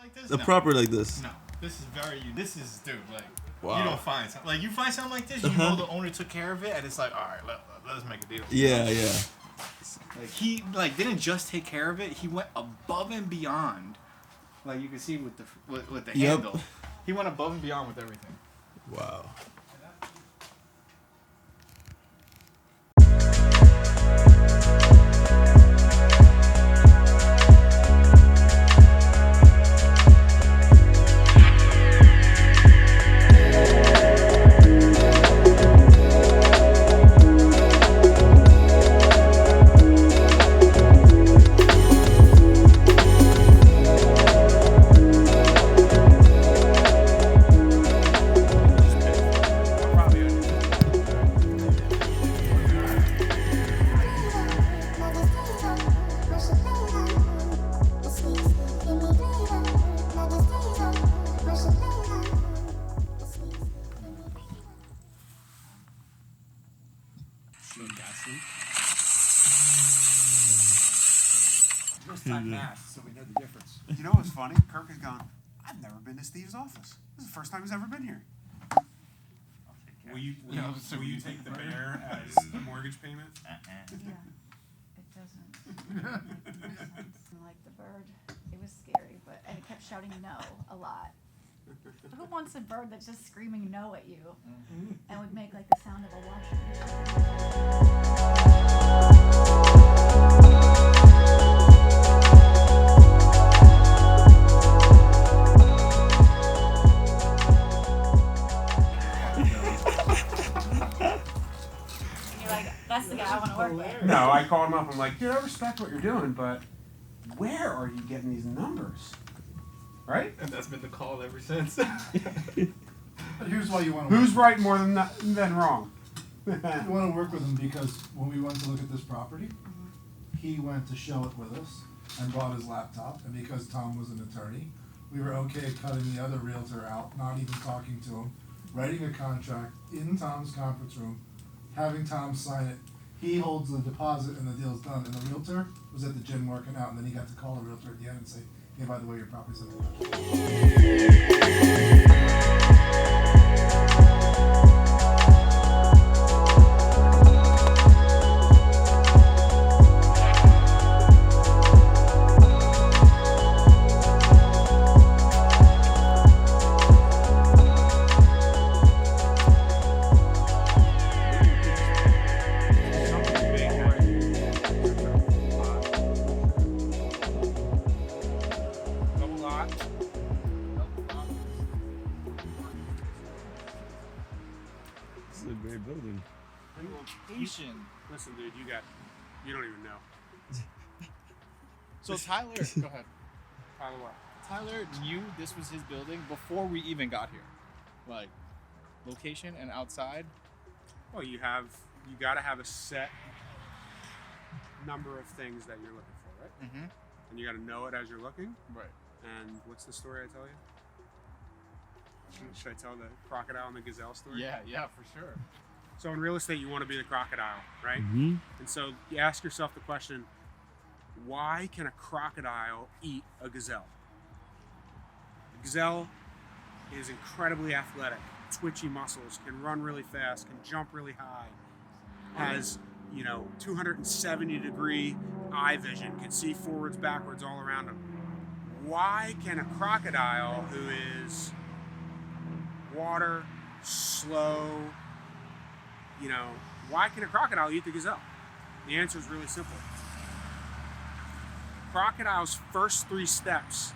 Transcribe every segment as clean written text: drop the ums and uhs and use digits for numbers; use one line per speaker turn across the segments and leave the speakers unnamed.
Like this?
The
No.
property like this?
No. This is this is, dude, like,
wow.
You don't find something. Like, you find something like this, you know the owner took care of it, and it's like, all right, let's make a deal.
Yeah, yeah.
Like, he, like, didn't just take care of it, he went above and beyond. Like, you can see with the handle. He went above and beyond with everything.
Wow.
First time math, so we know the difference.
You know what's funny? Kirk has gone, I've never been to Steve's office. This is the first time he's ever been here.
Will you take the bear as a mortgage payment?
Yeah, it doesn't make sense. Like the bird, it was scary, and it kept shouting no a lot. Who wants a bird that's just screaming no at you and would make like the sound of a washing machine? That's the guy I want to work with.
No, I called him up. I'm like, dude, I respect what you're doing, but where are you getting these numbers? Right?
And that's been the call ever since.
But here's why you want to
Who's right more than wrong?
You want to work with him because when we went to look at this property, he went to show it with us and brought his laptop. And because Tom was an attorney, we were okay cutting the other realtor out, not even talking to him, writing a contract in Tom's conference room, having Tom sign it. He holds the deposit and the deal's done. And the realtor was at the gym working out, and then he got to call the realtor at the end and say, hey, by the way, your property's under
This is a great building.
Location.
Listen, dude, you don't even know.
So Tyler, go ahead.
Tyler what?
Tyler knew this was his building before we even got here. Like, location and outside.
Well, you got to have a set number of things that you're looking for, right?
Mm-hmm.
And you got to know it as you're looking.
Right.
And what's the story I tell you? Should I tell the crocodile and the gazelle story?
Yeah, for sure.
So in real estate, you want to be the crocodile, right?
Mm-hmm.
And so you ask yourself the question, why can a crocodile eat a gazelle? A gazelle is incredibly athletic, twitchy muscles, can run really fast, can jump really high, has 270-degree eye vision, can see forwards, backwards, all around him. Why can a crocodile who is water, slow, why can a crocodile eat the gazelle? The answer is really simple. Crocodile's first 3 steps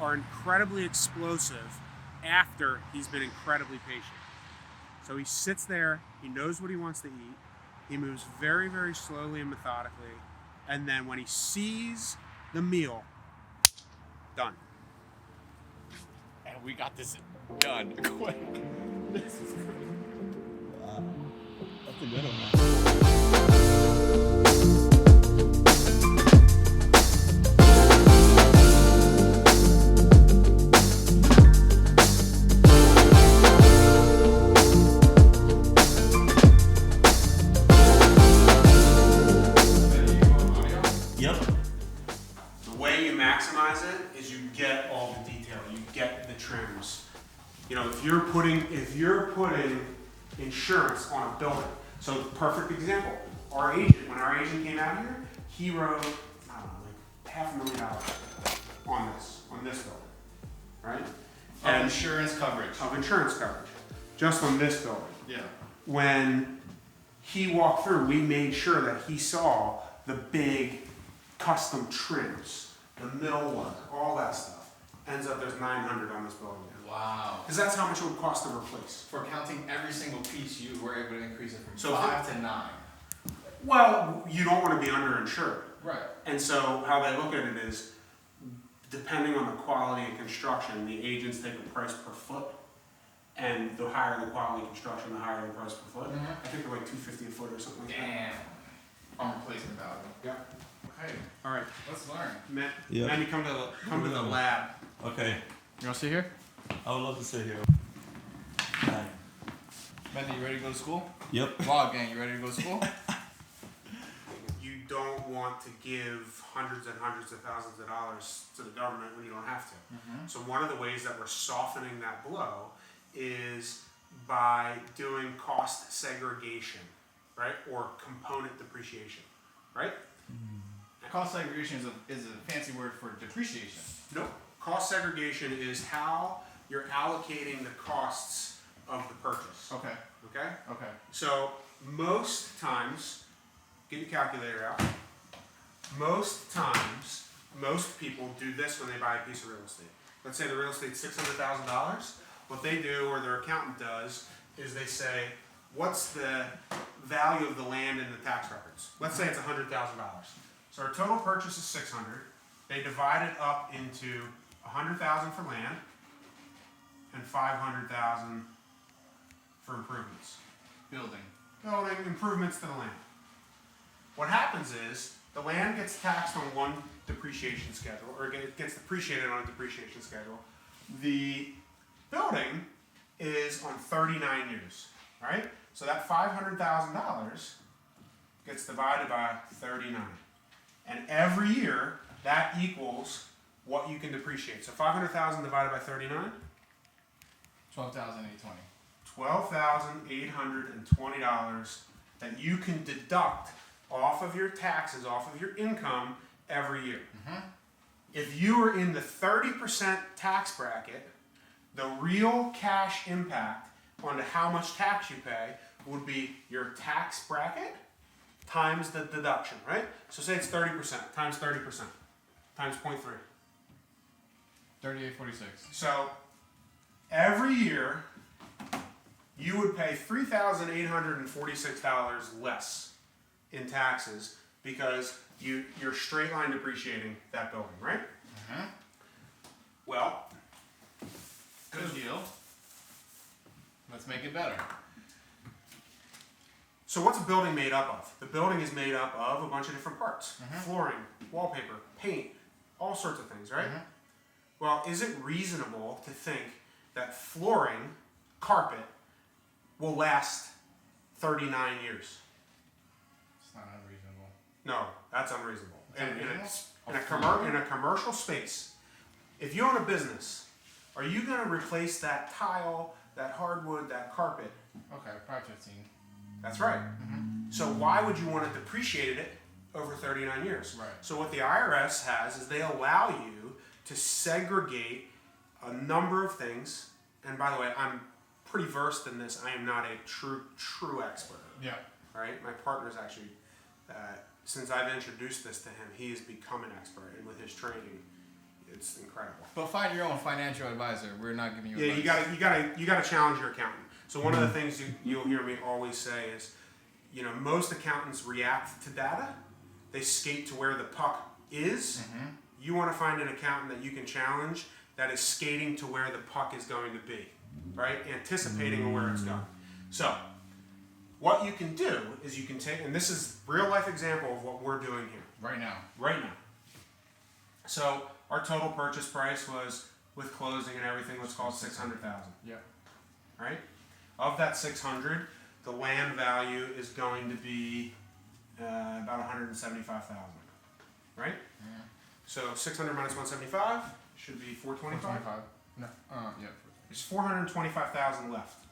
are incredibly explosive after he's been incredibly patient. So he sits there, he knows what he wants to eat, he moves very, very slowly and methodically, and then when he sees the meal, done.
And we got this done quick. This is crazy.
Wow. That's a good one.
The way you maximize it is you get all all the detail. You get the trims. You know, if you're putting insurance on a building. So perfect example. When our agent came out here, he wrote, I don't know, like $500,000 on this building, right?
Of insurance coverage.
Of insurance coverage, just on this building.
Yeah.
When he walked through, we made sure that he saw the big custom trims, the middle work, all that stuff. Ends up there's 900 on this building now.
Wow.
Because that's how much it would cost to replace.
For counting every single piece, you were able to increase it from
So
5 to 9.
Well, you don't want to be underinsured.
Right.
And so how they look at it is, depending on the quality of construction, the agents take a price per foot. And the higher the quality of construction, the higher the price per foot.
Mhm.
I think they're like $250 a foot or something like that.
Damn. On replacement value.
Yeah.
Okay,
All right.
let's learn.
Matt,
Yep.
Manny, come to the lab.
Okay.
You want to sit here?
I would love to sit here. Hi.
Mandy, you ready to go to school?
Yep.
Vlog gang, you ready to go to school?
You don't want to give hundreds and hundreds of thousands of dollars to the government when you don't have to.
Mm-hmm.
So one of the ways that we're softening that blow is by doing cost segregation, right? Or component depreciation, right?
Cost segregation is a fancy word for depreciation.
Nope. Cost segregation is how you're allocating the costs of the purchase.
Okay.
Okay?
Okay.
So most times, get your calculator out. Most times, most people do this when they buy a piece of real estate. Let's say the real estate's $600,000. What they do, or their accountant does, is they say, what's the value of the land in the tax records? Let's say it's $100,000. So our total purchase is $600,000. They divide it up into $100,000 for land and $500,000 for improvements. Building improvements to the land. What happens is the land gets taxed on one depreciation schedule, or it gets depreciated on a depreciation schedule. The building is on 39 years, right? So that $500,000 gets divided by 39. And every year, that equals what you can depreciate. So 500,000 divided by 39?
12,820.
$12,820 that you can deduct off of your taxes, off of your income every year.
Mm-hmm.
If you are in the 30% tax bracket, the real cash impact onto how much tax you pay would be your tax bracket times the deduction, right? So say it's 30% times 30% times 0.3.
3846.
So every year you would pay $3,846 less in taxes because you're straight line depreciating that building, right?
Mm-hmm.
Well,
Good deal. Let's make it better.
so what's a building made up of? The building is made up of a bunch of different parts.
Mhm.
Flooring, wallpaper, paint, all sorts of things, right?
Mhm.
Well, is it reasonable to think that flooring, carpet, will last 39 years?
It's not unreasonable.
No, that's unreasonable.
It's
In
unreasonable?
a commercial space, if you own a business, are you going to replace that tile, that hardwood, that carpet?
Okay, probably 15.
That's right.
Mm-hmm.
So why would you want to depreciate it over 39 years?
Right.
So what the IRS has is they allow you to segregate a number of things. And by the way, I'm pretty versed in this. I am not a true expert.
Yeah.
All right. My partner's actually, since I've introduced this to him, he has become an expert, and with his training, it's incredible.
But find your own financial advisor. We're not giving you
Yeah,
advice.
you gotta challenge your accountant. So one of the things you'll hear me always say is, most accountants react to data. They skate to where the puck is.
Mm-hmm.
You want to find an accountant that you can challenge that is skating to where the puck is going to be, right? Anticipating where it's going. So what you can do is you can take, and this is real life example of what we're doing here.
Right now.
So our total purchase price was, with closing and everything, let's call it $600,000.
Yeah.
Right? Of that 600, the land value is going to be about 175,000. Right?
Yeah.
So 600 minus 175 should be 425.
425. No. Yeah.
There's 425,000 left.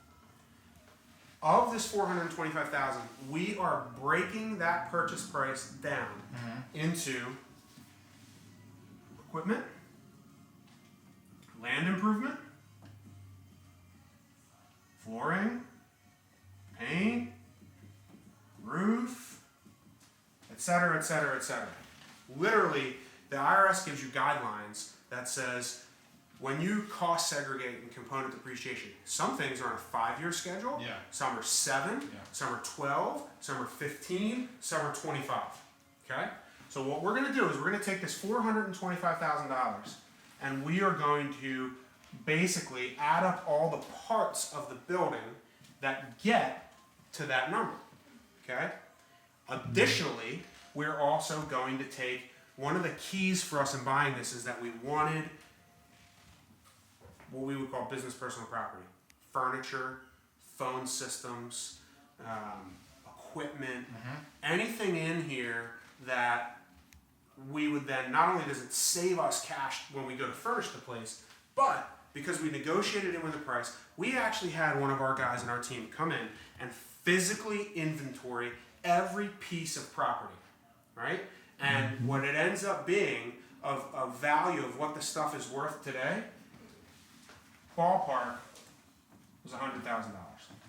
Of this 425,000, we are breaking that purchase price down into equipment, land improvement, flooring, paint, roof, etc., etc., etc. Literally, the IRS gives you guidelines that says when you cost segregate and component depreciation, some things are on a 5-year schedule, some are 7, some are 12, some are 15, some are 25. Okay? So what we're going to do is we're going to take this $425,000 and we are going to basically add up all the parts of the building that get to that number. Okay? Additionally, we're also going to take, one of the keys for us in buying this is that we wanted what we would call business personal property. Furniture, phone systems, equipment, anything in here that we would then, not only does it save us cash when we go to furnish the place, but because we negotiated in with the price, we actually had one of our guys in our team come in and physically inventory every piece of property, right? And what it ends up being of value of what the stuff is worth today, ballpark, was $100,000.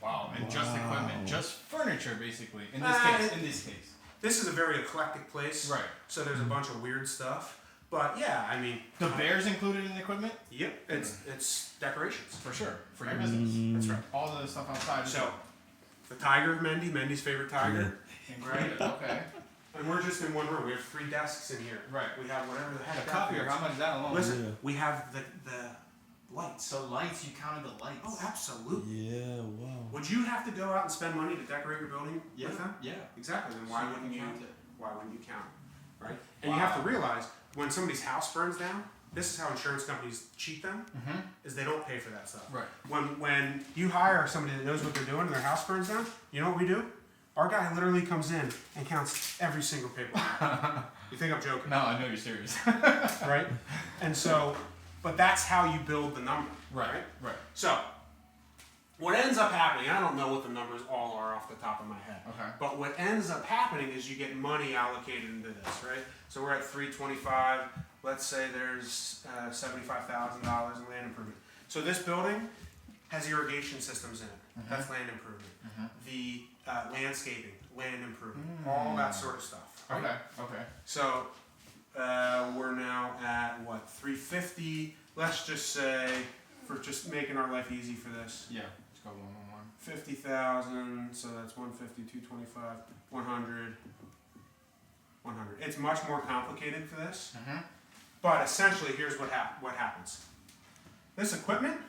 Wow. And just equipment, just furniture, basically. In this case.
This is a very eclectic place.
Right.
So there's a bunch of weird stuff. But yeah, I mean.
The bear's included in the equipment?
Yep. It's decorations.
For sure. For your business. That's right. All the stuff outside.
So, the tiger, Mendy's favorite tiger.
Right. Okay.
And we're just in one room. We have 3 desks in here.
Right.
We have whatever the heck.
A copier, how much is that alone?
Listen, we have the lights.
So lights, you counted the lights.
Oh, absolutely.
Yeah, wow.
Would you have to go out and spend money to decorate your building with them?
Yeah.
Exactly. Then why
So
wouldn't you?
count it?
Why wouldn't you count it? Right. And you have to realize when somebody's house burns down, this is how insurance companies cheat them. Is they don't pay for that stuff.
Right.
When you hire somebody that knows what they're doing and their house burns down, you know what we do? Our guy literally comes in and counts every single paper. You think I'm joking?
No, I know you're serious.
Right? And so, but that's how you build the number.
Right.
So, what ends up happening, I don't know what the numbers all are off the top of my head.
Okay.
But what ends up happening is you get money allocated into this, right? So we're at 325. Let's say there's $75,000 in land improvement. So this building has irrigation systems in it. That's land improvement. The landscaping, land improvement, all that sort of stuff. Right?
Okay.
So we're now at what, 350? Let's just say, for just making our life easy for this.
Yeah. Let's go 111.
50,000. So that's 150, 225, 100. 100. It's much more complicated for this. But essentially, here's what happens. This equipment,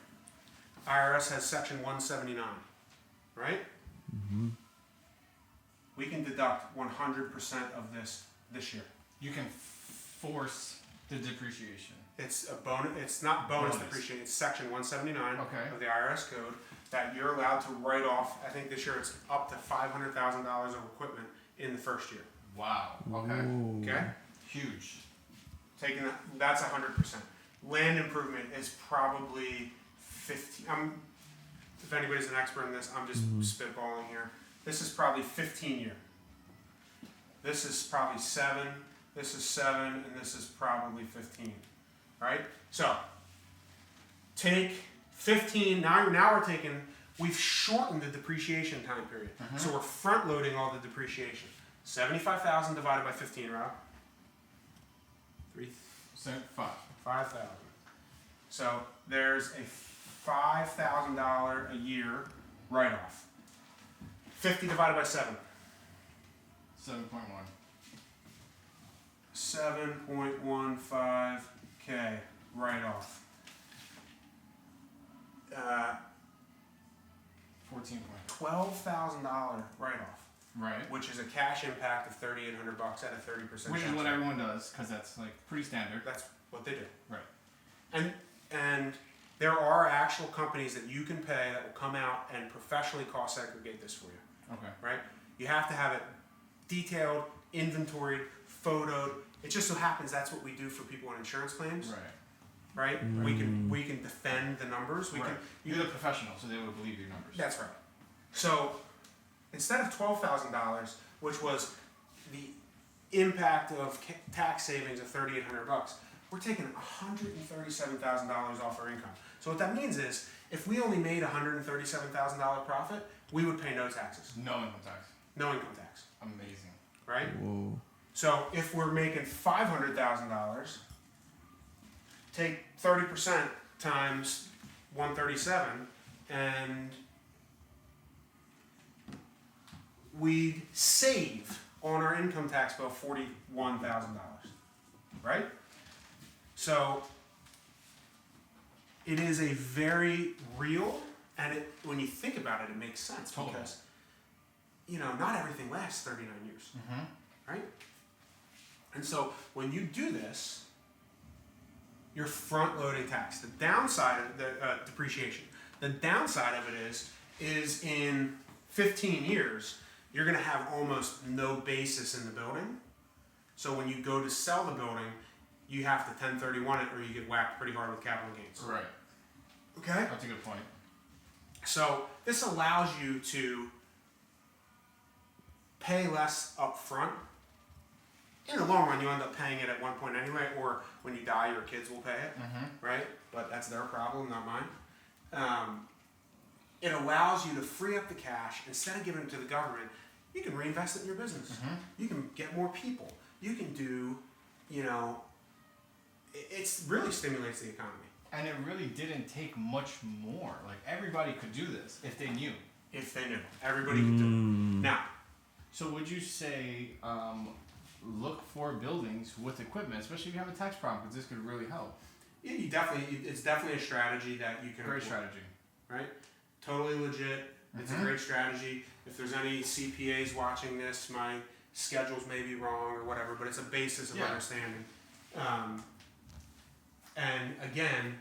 IRS has section 179, right? We can deduct 100% of this year.
You can force the depreciation.
It's a bonus. It's not bonus depreciation. It's section 179 of the IRS code that you're allowed to write off. I think this year it's up to $500,000 of equipment in the first year.
Wow. Okay.
Okay.
Huge.
Taking that's 100%. Land improvement is probably 50. If anybody's an expert in this, I'm just spitballing here. This is probably 15 year. This is probably 7. This is 7, and this is probably 15. Right? So take 15. Now we've shortened the depreciation time period. So we're front loading all the depreciation. 75,000 divided by 15, Rob. 5,000. So there's a $5,000 a year write-off. 50 divided by 7.
7.1.
7.15K write-off.
14.
$12,000 write-off.
Right.
Which is a cash impact of $3,800 at a 30%.
Which is what everyone does, because that's like pretty standard.
That's what they do.
Right.
And there are actual companies that you can pay that will come out and professionally cost segregate this for you.
Okay.
Right? You have to have it detailed, inventoried, photoed. It just so happens that's what we do for people on insurance claims.
Right.
right? We can defend the numbers. We
Right.
can.
You're the professional, so they would believe your numbers.
That's right. So instead of $12,000, which was the impact of tax savings of $3,800, we're taking $137,000 off our income. So what that means is, if we only made $137,000 profit, we would pay no taxes,
No income tax.
no income tax,
Amazing.
right?
Whoa.
So if we're making $500,000, take 30% times 137, and we'd save on our income tax bill $41,000, right? So it is a very real, and when you think about it, it makes sense
Totally.
because not everything lasts 39 years, right? And so when you do this, you're front-loading tax. The downside of the depreciation. The downside of it is in 15 years, you're going to have almost no basis in the building. So when you go to sell the building, you have to 1031 it, or you get whacked pretty hard with capital gains.
Right.
Okay?
That's a good point.
So this allows you to pay less up front. In the long run, you end up paying it at one point anyway, or when you die, your kids will pay it, right? But that's their problem, not mine. It allows you to free up the cash. Instead of giving it to the government, you can reinvest it in your business. You can get more people. You can do, it really stimulates the economy.
And it really didn't take much more. Like, everybody could do this if they knew.
If they knew. Everybody could do it. Now,
So would you say look for buildings with equipment, especially if you have a tax problem, because this could really help?
it's definitely a strategy that you can
Great
employ,
strategy.
right? Totally legit. It's a great strategy. If there's any CPAs watching this, my schedules may be wrong or whatever, but it's a basis of understanding. And again,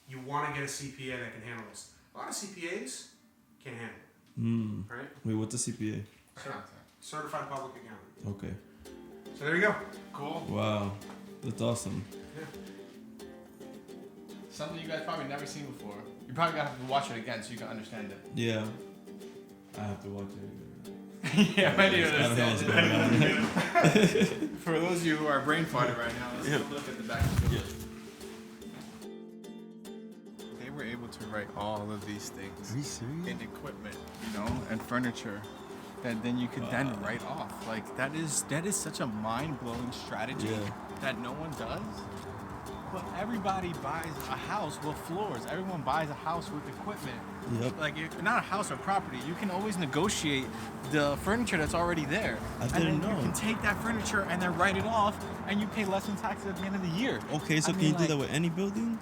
you want to get a CPA that can handle this. A lot of CPAs can't handle it, right?
Wait, what's a CPA?
Certified Public Accountant.
Okay.
So there you go.
Cool.
Wow. That's awesome.
Something you guys probably never seen before. You probably gotta have to watch it again so you can understand it.
Yeah. I have to watch it.
Yeah, I need to
I don't know what's going on.
For those of you who are brain farted right now, let's take a look at the back of the building. They were able to write all of these things
Are you serious?
in equipment, and furniture that then you could then write off. Like that is such a mind-blowing strategy that no one does. But everybody buys a house with floors. Everyone buys a house with equipment.
Yep.
Like not a house or property. You can always negotiate the furniture that's already there.
I
and
didn't
then
know.
you can take that furniture and then write it off, and you pay less in taxes at the end of the year.
Okay, so
I
can
mean,
you do that with any building?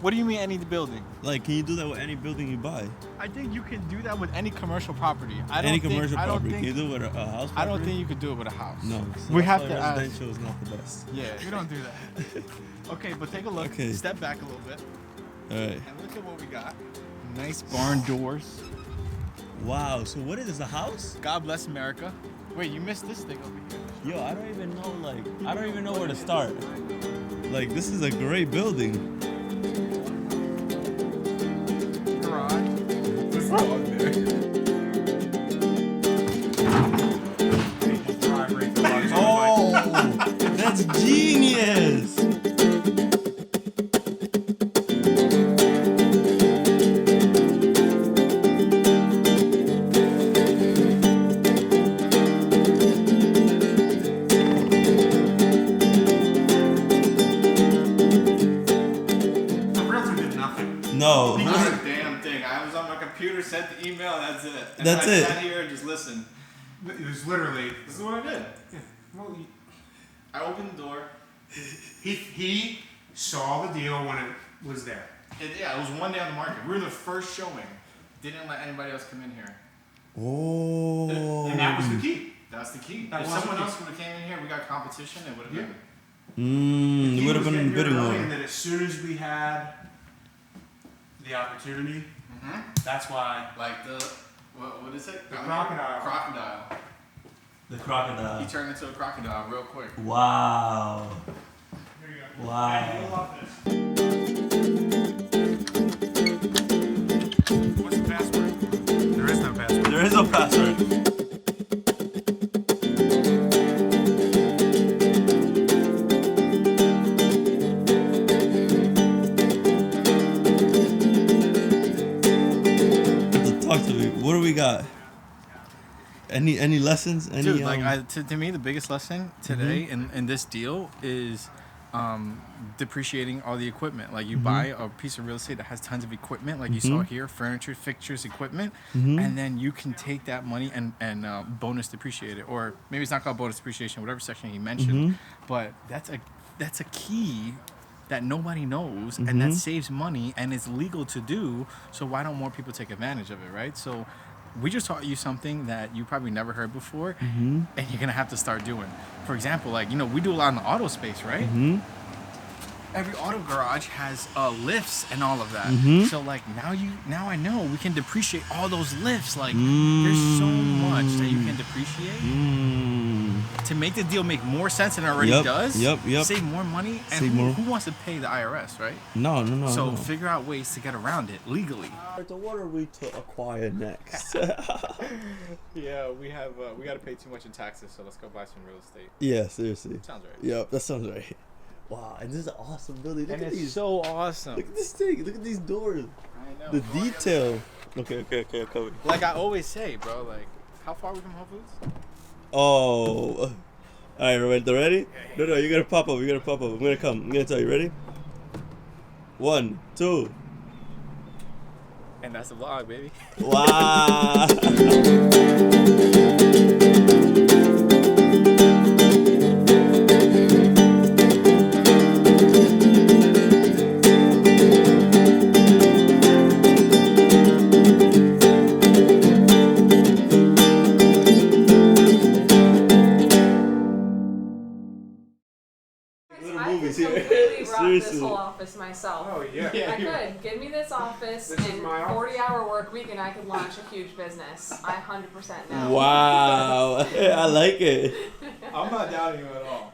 What do you mean any building?
Like, can you do that with any building you buy?
I think you can do that with any commercial property.
Any commercial property. Can you do it with a house property?
I don't think you could do it with a house.
No. So
We
that's
have
why
to ask.
residential is not the best.
Yeah, we don't do that. Okay, but take a look.
Okay.
Step back a little bit.
Alright.
And look at what we got. Nice barn doors.
Wow, so what is this, a house?
God bless America. Wait, you missed this thing over here.
Yo, I don't even know where to start. Like, this is a great building.
Garage. This dog there.
Oh, that's genius! No.
Not a damn thing. I was on my computer, sent the email, and that's it. And
That's
I
it.
sat here and just listened.
It was literally.
This is what I did.
Yeah. Well,
I opened the door.
he saw the deal when it was there.
It was one day on the market. We were the first showing. Didn't let anybody else come in here.
Oh.
And that was the key.
That's the key.
That
If
was the
someone
key.
else would have came in here, we got competition, it would have been.
It
He
would have
was
been
getting
bidding
here early,
war.
and then as soon as we had the opportunity, that's why.
Like what is it?
The crocodile.
Crocodile.
The crocodile.
He turned into a crocodile real quick.
Wow. Wow.
What's the password? There is no password.
There is no password. Talk to me. What do we got? Any lessons? Any,
Dude, like to me, the biggest lesson today in this deal is depreciating all the equipment. Like you buy a piece of real estate that has tons of equipment, like you saw here, furniture, fixtures, equipment, and then you can take that money and bonus depreciate it, or maybe it's not called bonus depreciation, whatever section he mentioned, but that's a key that nobody knows, and that saves money and it's legal to do. So why don't more people take advantage of it, right? So we just taught you something that you probably never heard before, and you're gonna have to start doing. For example, like, you know, we do a lot in the auto space, right? Every auto garage has lifts and all of that. So like now I know we can depreciate all those lifts. Like there's so much that you can depreciate to make the deal make more sense than it already does. Save more money, and who wants to pay the IRS, right?
No.
So figure out ways to get around it legally.
So what are we to acquire next?
Yeah, we got to pay too much in taxes, so let's go buy some real estate.
Yeah, seriously.
Sounds right.
Yep, that sounds right. Wow, and this is an awesome building. Look
And
at
it's
these.
so awesome.
Look at this thing. Look at these doors.
I know.
The detail. Okay, cover.
Like I always say, bro, like, how far are we from Whole Foods?
Oh. Alright, ready? No, you gotta pop up. I'm gonna come. I'm gonna tell you. Ready? 1, 2.
And that's the vlog, baby.
Wow.
I could completely rock this whole office myself.
Oh yeah.
I could. Give me this office
This is
and
my office.
40-hour work week and I could launch a huge business. I 100% know.
Wow. I like it.
I'm not doubting you at all.